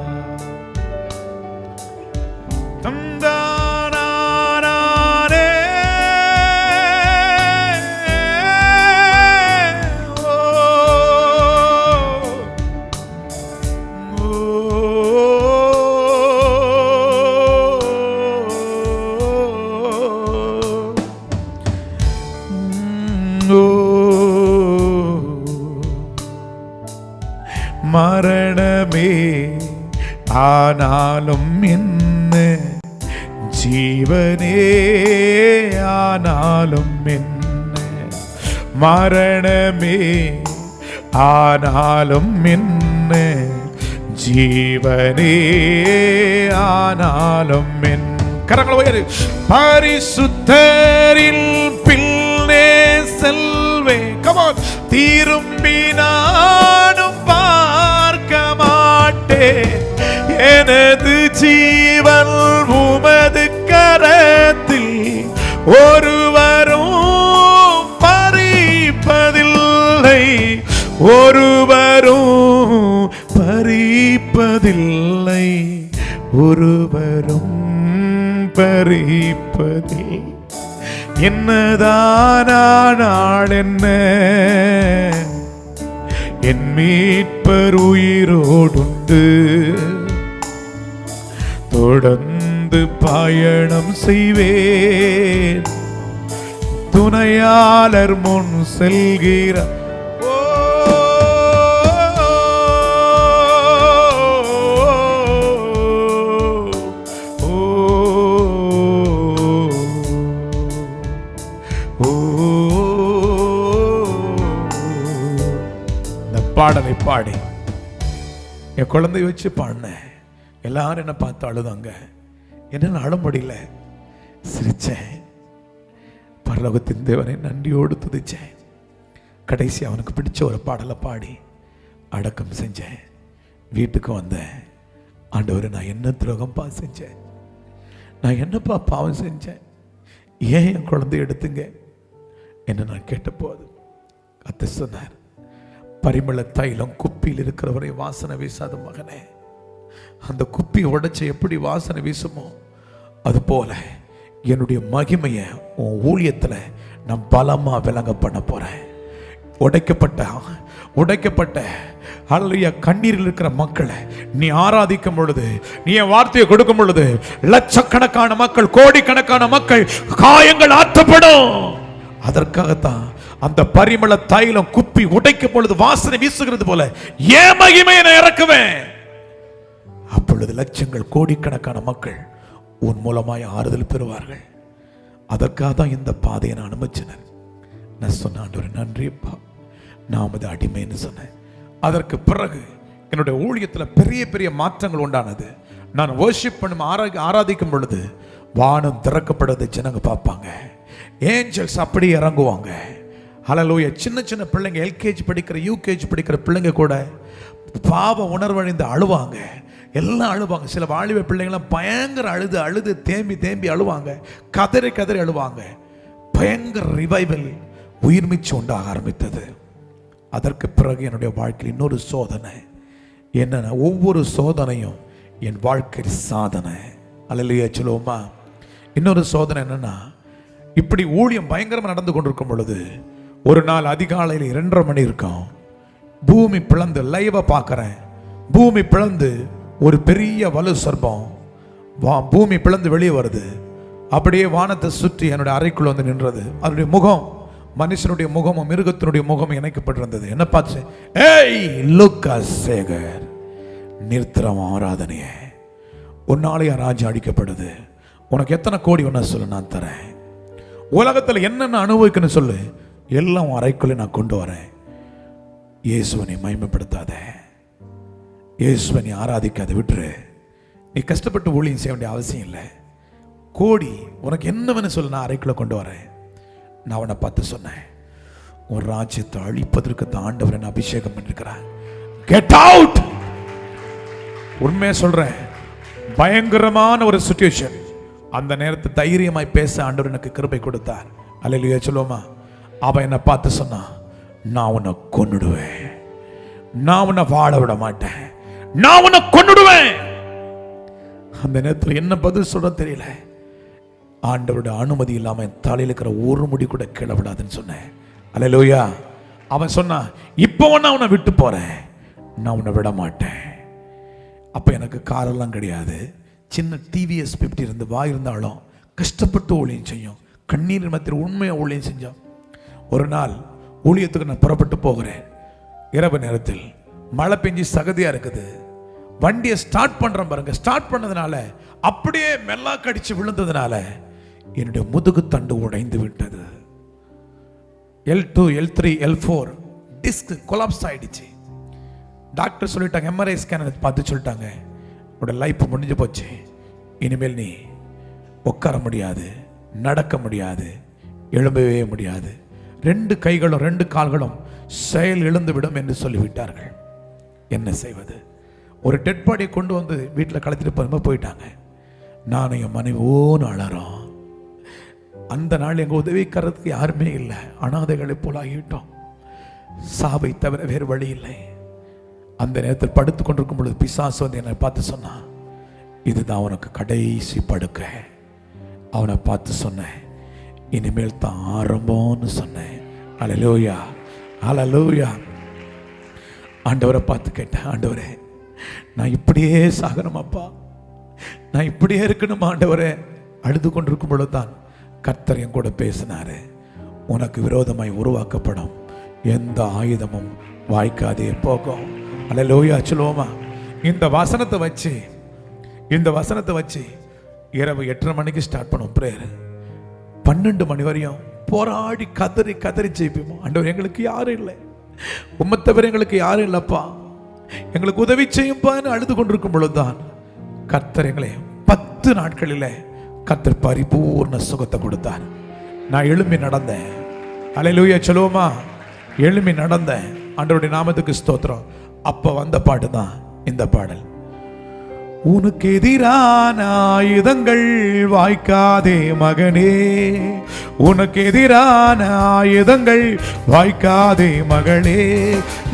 S1: மரணமே ஆனாலும் என்ன, ஜீவனே ஆனாலும் என்ன. மரணமே ஆனாலும் என்ன, ஜீவனே ஆனாலும் என்ன. கரங்களை உயரு. பரிசுத்தரில் பின்னே செல்வே. கமான். திரும்பி நானும் பார்க்க மாட்டேன், எனது ஜீவன் உமது கரத்தில் ஒருவரும் பறிப்பதில்லை, ஒருவரும் பறிப்பதில்லை, ஒருவரும் பறிப்பதில்லை. என்னதானால் என்ன, என் மீட்பர் உயிரோடுண்டு. தொடர்ந்து பயணம் செய்வேன், துணையாளர் முன் செல்கிறார். பாடலை பாடி என் குழந்தைய வச்சு பாடினேன். எல்லாரும் என்ன பார்த்து அழுதாங்க. என்ன அழ முடியல, சிரிச்சேன். பரலோகத்தின் தேவனை நன்றியோடு துதிச்சேன். கடைசி அவனுக்கு பிடிச்ச ஒரு பாடலை பாடி அடக்கம் செஞ்சேன். வீட்டுக்கு வந்தேன். ஆண்டவரே, நான் என்ன துரோகம்பா செஞ்சேன், நான் என்னப்பா பாவம் செஞ்சேன், ஏன் என் குழந்தைய எடுத்துங்க என்ன நான் கேட்ட போது கர்த்தர் சொன்னார், பரிமள தைலம் குப்பியில் இருக்கிறவரை வாசனை வீசாத மகனே, அந்த குப்பி உடைச்சு எப்படி வாசனை வீசுமோ அது போல என்னுடைய மகிமையை உன் ஊழியத்துல நான் பலமா விளங்க பண்ண போறேன். உடைக்கப்பட்ட ஹல்லேலூயா கண்ணீரில் இருக்கிற மக்களை நீ ஆராதிக்கும் பொழுது, நீ என் வார்த்தையை கொடுக்கும் பொழுது, லட்சக்கணக்கான மக்கள், கோடிக்கணக்கான மக்கள் காயங்கள் ஆற்றப்படும். அதற்காகத்தான் அந்த பரிமள தைலம் குப்பி உடைக்கும் பொழுது வாசனை வீசுகிறது போல ஏன் மகிமையை நான் இறக்குவேன். அப்பொழுது லட்சங்கள், கோடிக்கணக்கான மக்கள் உன் மூலமாய் ஆறுதல் பெறுவார்கள். அதற்காக தான் இந்த பாதையை நான் அனுமதிச்சேன். நான் சொன்ன ஆண்டவரே நன்றிப்பா, நான் அது அடிமைன்னு சொன்னேன். அதற்கு பிறகு என்னுடைய ஊழியத்தில் பெரிய பெரிய மாற்றங்கள் உண்டானது. நான் வர்ஷிப் பண்ணும் ஆராதிக்கும் பொழுது வானம் திறக்கப்படுறது ஜனங்க பார்ப்பாங்க. ஏஞ்சல்ஸ் அப்படி இறங்குவாங்க. ஹல்லேலூயா. சின்ன சின்ன பிள்ளைங்க, எல்கேஜி படிக்கிற, யூகேஜி படிக்கிற பிள்ளைங்க கூட பாவ உணர்வடைந்து அழுவாங்க. எல்லாம் அழுவாங்க. சில வாலிப பிள்ளைங்களாம் பயங்கர அழுது தேம்பி அழுவாங்க, கதறி அழுவாங்க. பயங்கர ரிவைவல், உயிர்மிச்சு உண்டாக ஆரம்பித்தது. அதற்கு பிறகு என்னுடைய வாழ்க்கையில் இன்னொரு சோதனை. என்னன்னா, ஒவ்வொரு சோதனையும் என் வாழ்க்கை சாதனை. அல்லேலூயா சொல்லுவோமா? இன்னொரு சோதனை என்னன்னா, இப்படி ஊழியம் பயங்கரமாக நடந்து கொண்டிருக்கும் பொழுது ஒரு நாள் அதிகாலையில் 2:30 மணி இருக்கும். பூமி பிளந்து லைவா பார்க்குறேன். பூமி பிளந்து ஒரு பெரிய வலு சர்ப்பம் பூமி பிளந்து வெளியே வருது. அப்படியே வானத்தை சுற்றி என்னுடைய அறைக்குள்ள வந்து நின்றது. அதனுடைய முகம் மனுஷனுடைய முகமும் மிருகத்தினுடைய முகமும் இணைக்கப்பட்டிருந்தது. என்ன பார்த்து, ஏய் லூக்கா சேகர், நிறுத்திரம் ஆராதனையே, உன்னாலேயே ராஜ்யம் அடிக்கப்படுது. உனக்கு எத்தனை கோடி ஒன்றா சொல்லு, நான் தரேன். உலகத்தில் என்னென்ன அனுபவிக்கணும் சொல்லு, எல்லாம் அறைக்குள்ளே நான் கொண்டு வரேன். இயேசுவனை மகிமைப்படுத்தாத, இயேசுவனை ஆராதிக்காத, விட்டுரு. நீ கஷ்டப்பட்டு ஊழியம் செய்ய வேண்டிய அவசியம் இல்லை. கோடி உனக்கு என்ன வேணும் சொல்லு, நான் அறைக்குள்ள கொண்டு வரேன். நான் அவனை பார்த்து சொன்னேன், உன் ராஜ்யத்தை அழிப்பதற்கு ஆண்டவர் என்ன அபிஷேகம் பண்ணிருக்கிறார். Get out. உண்மையை சொல்றேன், பயங்கரமான ஒரு சிச்சுவேஷன். அந்த நேரத்தை தைரியமாய் பேச ஆண்டவர் எனக்கு கிருபை கொடுத்தார். அல்லேலூயா சொல்லுவோமா? அவன் என்னை பார்த்து சொன்னான், நான் உன்னை கொன்னுடுவேன், நான் உன்னை வாழ விட மாட்டேன், நான் உன்னை கொன்னுடுவேன். அந்த நேரத்தில் என்ன பதில் சொல்ல தெரியல. ஆண்டவருடைய அனுமதி இல்லாம என் தலையில் இருக்கிற ஒரு முடி கூட கீழே விடாதுன்னு சொன்னேன். அல்லேலூயா. அவன் சொன்னான், இப்போ நான் உன்னை விட்டு போறேன், நான் உன்னை விட மாட்டேன். அப்ப எனக்கு காரெல்லாம் கிடையாது, சின்ன டிவிஎஸ் 50 இருந்து இருந்தாலும் கஷ்டப்பட்டு ஊழியம் செய்யும், கண்ணீர் மத்தியில் உண்மையா ஊழியம் செஞ்சோம். ஒரு நாள் ஊழியத்துக்கு நான் புறப்பட்டு போகிறேன். இரவு நேரத்தில் மழை பெஞ்சு சகதியா இருக்குது. வண்டியை ஸ்டார்ட் பண்றேன் பாருங்க. ஸ்டார்ட் பண்ணதுனால அப்படியே மெல்லா கடிச்சு விழுந்ததுனால என்னுடைய முதுகு தண்டு உடைந்து விட்டது. L2 L3 L4 disk collapse ஆயிடுச்சு. டாக்டர் சொல்லிட்டாங்க, எம்ஆர்ஐ ஸ்கேன் பார்த்து சொல்லிட்டாங்க, உன்னோட லைஃப் முடிஞ்சு போச்சு, இனிமேல் நீ உட்கார முடியாது, நடக்க முடியாது, எழும்பவே முடியாது, 2 கைகளும் 2 கால்களும் செயல் இழந்து விடும் என்று சொல்லிவிட்டார்கள். என்ன செய்வது? ஒரு டெட் பாடியை கொண்டு வந்து வீட்டில் கலத்திட்டு போகும்போது போயிட்டாங்க. நானும் என் மனைவி ஓன்னு அழறோம். அந்த நாள் எங்கள் உதவிக்கிறதுக்கு யாருமே இல்லை, அனாதைகளை போல ஆகிவிட்டோம். சாவை தவிர வேறு வழி இல்லை. அந்த நேரத்தில் படுத்து கொண்டிருக்கும் பொழுது பிசாசு வந்து என்னை பார்த்து சொன்னான், இதுதான் உனக்கு கடைசி படுக்க. அவனை பார்த்து சொன்னேன், இனிமேல் தான் ஆரம்பம்னு சொன்னேன். அல்லேலூயா, அல்லேலூயா. ஆண்டவரை பார்த்து கேட்டேன், ஆண்டவரே நான் இப்படியே சாகணுமாப்பா, நான் இப்படியே இருக்கணும் ஆண்டவரே. அழுது கொண்டிருக்கும் பொழுதுதான் கர்த்தர் என் கூட பேசினாரு, உனக்கு விரோதமாய் உருவாக்கப்படும் எந்த ஆயுதமும் வாய்க்காதே போகும். அல்லேலூயா சொல்லுவோமா? இந்த வசனத்தை வச்சு இரவு 8:30 மணிக்கு ஸ்டார்ட் பண்ணுவோம் பிரேயர். 12 மணி வரையும் போராடி கதறி ஜெயிப்போம். ஆண்டவர் எங்களுக்கு யாரும் இல்லை, உம்மை தவிர எங்களுக்கு யாரும் இல்லப்பா, எங்களுக்கு உதவி செய்யும்பான்னு அழுது கொண்டிருக்கும் பொழுதுதான் கர்த்தர் எங்களை 10 நாட்களில் கர்த்தர் பரிபூர்ண சுகத்தை கொடுத்தார். நான் எழும்பி நடந்தேன். அல்லேலூயா சொல்லுவோமா? எழும்பி நடந்தேன். ஆண்டவருடைய நாமத்துக்கு ஸ்தோத்திரம். அப்ப வந்த பாட்டு தான் இந்த பாடல். உனக்கு எதிரான ஆயுதங்கள் வாய்க்காதே மகனே, உனக்கு எதிரான ஆயுதங்கள் வாய்க்காதே மகளே,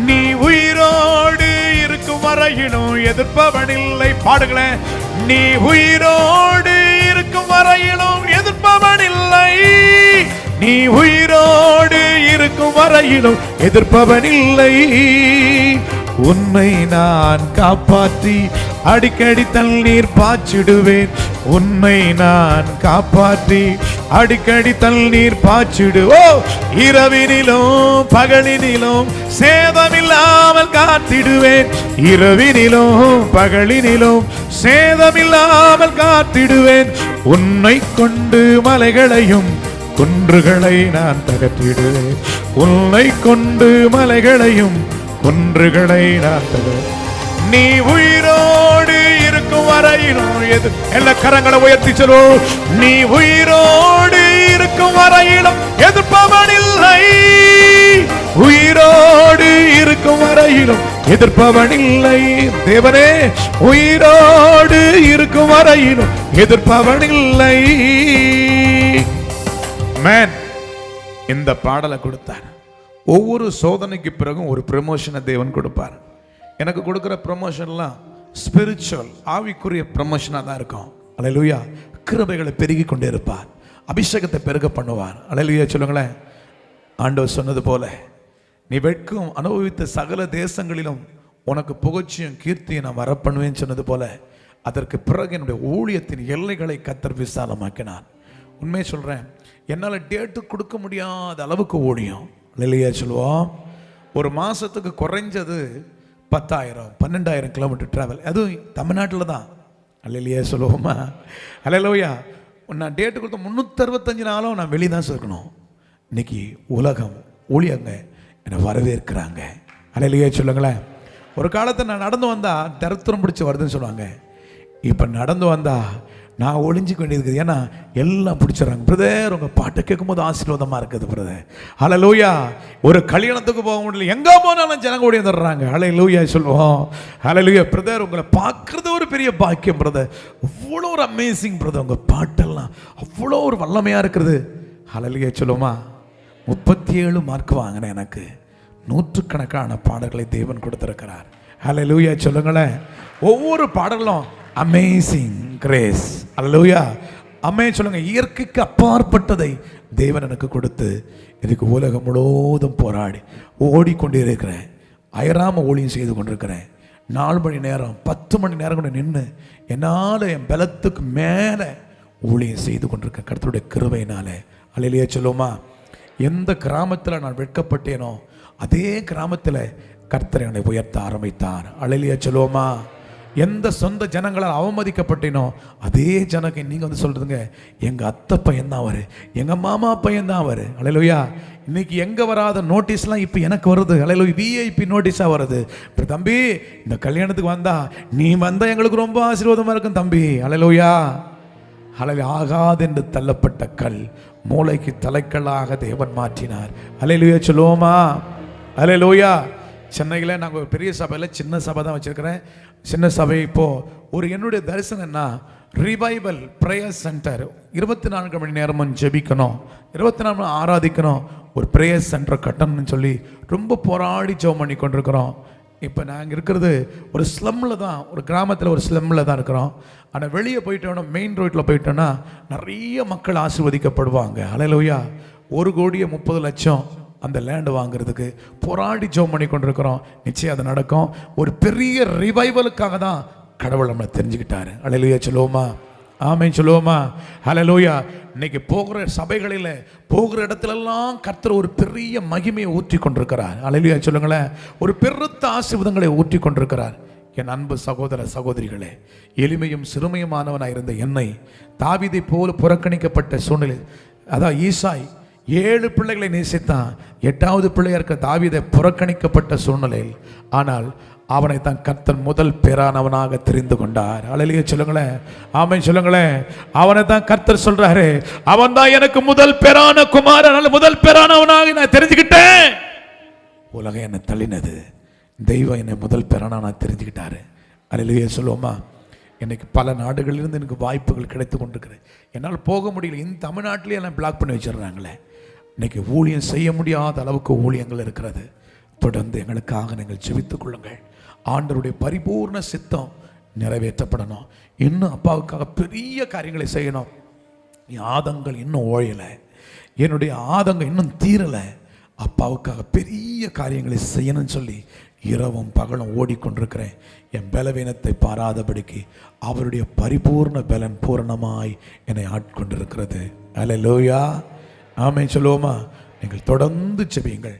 S1: நீ உயிரோடு இருக்கும் வரையிலும் எதிர்ப்பவனில்லை. பாடுங்களேன். நீ உயிரோடு இருக்கும் வரையிலும் எதிர்ப்பவனில்லை, நீ உயிரோடு இருக்கும் வரையிலும் எதிர்ப்பவனில்லை. உன்னை நான் காப்பாற்றி அடிக்கடி தண்ணீர் பாய்ச்சிடுவேன், உன்னை நான் காப்பாற்றி அடிக்கடி தண்ணீர் பாய்ச்சிடுவோ. இரவினிலும் பகலினிலும் சேதமில்லாமல் காத்திடுவேன், இரவினிலும் பகலினிலும் சேதமில்லாமல் காத்திடுவேன். உன்னை கொண்டு மலைகளையும் குன்றுகளை நான் தகற்றிடுவேன், உன்னை கொண்டு மலைகளையும் குன்றுகளை நான் தகர்த்தேன். நீ உயிரோடு இருக்கும் வரையிலும் எல்லா கரங்களை உயர்த்தி சொல்லுவோம். நீ உயிரோடு இருக்கும் வரையிலும் எதிர்ப்பவனில்லை, உயிரோடு இருக்கும் வரையிலும் எதிர்ப்பவனில்லை. தேவனே, உயிரோடு இருக்கும் வரையிலும் எதிர்ப்பவனில்லை. மேன் இந்த பாடலை கொடுத்தார். ஒவ்வொரு சோதனைக்கு பிறகும் ஒரு ப்ரமோஷனை தேவன் கொடுப்பார். எனக்கு கொடுக்குற ப்ரமோஷன்லாம் ஸ்பிரிச்சுவல், ஆவிக்குரிய ப்ரமோஷனாக தான் இருக்கும். அல்லேலூயா. கிருபைகளை பெருகி கொண்டே இருப்பார், அபிஷேகத்தை பெருக பண்ணுவார். அல்லேலூயா சொல்லுங்களேன். ஆண்டவர் சொன்னது போல, நீ வெட்கம் அனுபவித்த சகல தேசங்களிலும் உனக்கு புகழ்ச்சியும் கீர்த்தியும் நான் வரப்பண்ணுவேன்னு சொன்னது போல அதற்கு பிறகு என்னுடைய ஊழியத்தின் எல்லைகளை கர்த்தர் விசாலமாக்கினார். உண்மையை சொல்கிறேன், என்னால் டேட்டு கொடுக்க முடியாத அளவுக்கு ஊழியம். இல்லையா சொல்லுவோம், ஒரு மாதத்துக்கு குறைஞ்சது 10,000 12,000 கிலோமீட்டர் ட்ராவல், அதுவும் தமிழ்நாட்டில் தான். அல்லையா சொல்லுவோமா? அல்லையா, நான் டேட்டு கொடுத்த 365 நாளும் நான் வெளியே தான் இருக்கணும். இன்னைக்கு உலகம் ஊழியங்க என்னை வரவேற்கிறாங்க. அல்லையா சொல்லுங்களேன். ஒரு காலத்தை நான் நடந்து வந்தால் தரித்திரம் பிடிச்சி வருதுன்னு சொல்லுவாங்க. இப்போ நடந்து வந்தால் நான் ஒளிஞ்சிக்க வேண்டியது, ஏன்னா எல்லாம் பிடிச்சிடறாங்க. பிரதர் உங்கள் பாட்டை கேட்கும்போது ஆசீர்வாதமாக இருக்குது பிரதர். ஹல்லேலூயா. ஒரு கல்யாணத்துக்கு போக முடியல, எங்கே போனாலும் ஜனங்க ஓடி வந்துடுறாங்க. ஹல்லேலூயா சொல்லுவோம். ஹல்லேலூயா. பிரதர் உங்களை பார்க்குறது ஒரு பெரிய பாக்கியம் பிரதர், அவ்வளோ ஒரு அமேசிங் பிரதர், உங்கள் பாட்டெல்லாம் அவ்வளோ ஒரு வல்லமையாக இருக்கிறது. ஹல்லேலூயா சொல்லுவோமா? 37 மார்க் வாங்கினேன். எனக்கு 100கணக்கான பாடல்களை தேவன் கொடுத்திருக்கிறார். ஹல்லேலூயா சொல்லுங்களேன். ஒவ்வொரு பாடலும் அமேசிங் கிரேஸ். ஹல்லேலூயா. அமே சொல்லுங்க. இயற்கைக்கு அப்பாற்பட்டதை தேவன் எனக்கு கொடுத்து இதுக்கு உலகம் முழுவதும் போராடி ஓடிக்கொண்டே இருக்கிறேன். அயராம ஊழியம் செய்து கொண்டிருக்கிறேன். 4 மணி நேரம் 10 மணி நேரம் கூட நின்று என்னால் என் பலத்துக்கு மேலே ஊழியம் செய்து கொண்டிருக்கேன் கர்த்தருடைய கிருபையினாலே. அல்லேலூயா சொல்லுவோமா? எந்த கிராமத்தில் நான் வெட்கப்பட்டேனோ அதே கிராமத்தில் கர்த்தர் என்னை உயர்த்த ஆரம்பித்தார். அல்லேலூயா சொல்லுவோமா? எந்த சொந்த ஜனங்களால் அவமதிக்கப்பட்டேனோ அதே ஜனங்க நீங்கள் வந்து சொல்கிறதுங்க, எங்கள் அத்தை பையன் தான் அவர், எங்கள் மாமா பையன் தான் அவர். அல்லேலூயா. இன்னைக்கு எங்கே வராத நோட்டீஸ்லாம் இப்போ எனக்கு வருது. அல்லேலூயா. விஐபி நோட்டீஸாக வருது. இப்போ தம்பி இந்த கல்யாணத்துக்கு வந்தா நீ வந்தால் எங்களுக்கு ரொம்ப ஆசீர்வாதமாக இருக்கும் தம்பி. அல்லேலூயா. அல்லேலூயா. ஆகாது என்று தள்ளப்பட்ட கல் மூளைக்கு தலைக்கல்லாக தேவன் மாற்றினார். அல்லேலூயா சொல்லுவோமா? அல்லேலூயா. சென்னையில் நாங்கள் ஒரு பெரிய சபையில் சின்ன சபை தான் வச்சுருக்கிறேன். சின்ன சபை இப்போது ஒரு என்னுடைய தரிசனம்னா ரிவைவல் ப்ரேயர் சென்டர். 24 மணி நேரமும் ஜெபிக்கணும், 24 மணி நேரம் ஆராதிக்கணும், ஒரு ப்ரேயர் சென்டர் கட்டணும்னு சொல்லி ரொம்ப போராடி ஜெபம் பண்ணி கொண்டிருக்கிறோம். இப்போ நாங்கள் இருக்கிறது ஒரு ஸ்லம்மில் தான், ஒரு கிராமத்தில் ஒரு ஸ்லம்மில் தான் இருக்கிறோம். ஆனால் வெளியே போயிட்டோன்னா, மெயின் ரோட்டில் போயிட்டோன்னா நிறைய மக்கள் ஆசீர்வதிக்கப்படுவாங்க. அல்லேலூயா. 1,30,00,000 அந்த லேண்டு வாங்குறதுக்கு போராடி ஜெபம் பண்ணி கொண்டிருக்கிறோம். நிச்சயம் அது நடக்கும். ஒரு பெரிய ரிவைவலுக்காக தான் கடவுள் நம்மளை தெரிஞ்சுக்கிட்டாரு. அல்லேலூயா சொல்லுவோமா? ஆமென் சொல்லுவோமா? அல்லேலூயா. இன்னைக்கு போகிற சபைகளில் போகிற இடத்துலெல்லாம் கர்த்தர் ஒரு பெரிய மகிமையை ஊற்றி கொண்டிருக்கிறார். அல்லேலூயா சொல்லுங்களேன். ஒரு பெருத்த ஆசீர்வாதங்களை ஊற்றி கொண்டிருக்கிறார். என் அன்பு சகோதர சகோதரிகளே, எளிமையும் சிறுமையுமானவனாக இருந்த என்னை தாவீதை போல புறக்கணிக்கப்பட்ட சூழ்நிலை, அதான் ஈசாய் 7 பிள்ளைகளை நேசித்தான். 8வது பிள்ளையா இருக்க தாவீதை புறக்கணிக்கப்பட்ட சூழ்நிலையில், ஆனால் அவனை தான் கர்த்தர் முதல் பேரானவனாக தெரிந்து கொண்டார். அல்லேலூயா சொல்லுங்களேன். ஆமென் சொல்லுங்களேன். அவனை தான் கர்த்தர் சொல்றாரு, அவன் தான் எனக்கு முதல் பேரான குமாரன், முதல் பேரானவனாக நான் தெரிஞ்சுக்கிட்டேன். உலகம் என்னை தள்ளினது, தெய்வம் என்னை முதல் பேரானவனாக தெரிஞ்சுக்கிட்டாரு. அல்லேலூயா சொல்லுவோமா? இன்னைக்கு பல நாடுகளிலிருந்து எனக்கு வாய்ப்புகள் கிடைத்து கொண்டிருக்கிறேன். என்னால் போக முடியல. இந்த தமிழ்நாட்டிலே எல்லாம் பிளாக் பண்ணி வச்சிடுறாங்களே. இன்னைக்கு ஊழியம் செய்ய முடியாத அளவுக்கு ஊழியங்கள் இருக்கிறது. தொடர்ந்து எங்களுக்காக நீங்கள் ஜெபித்துக் கொள்ளுங்கள். ஆண்டவருடைய பரிபூர்ண சித்தம் நிறைவேற்றப்படணும். இன்னும் அப்பாவுக்காக பெரிய காரியங்களை செய்யணும். என் ஆதங்கள் இன்னும் ஓயலை, என்னுடைய ஆதங்கம் இன்னும் தீரலை. அப்பாவுக்காக பெரிய காரியங்களை செய்யணும்னு சொல்லி இரவும் பகலும் ஓடிக்கொண்டிருக்கிறேன். என் பலவீனத்தை பாராதபடிக்கு அவருடைய பரிபூர்ண பலன் பூரணமாய் என்னை ஆட்கொண்டிருக்கிறது. அல்லேலூயா. ஆமென் சொல்லுவோமா? நீங்கள் தொடர்ந்து ஜெபியுங்கள்.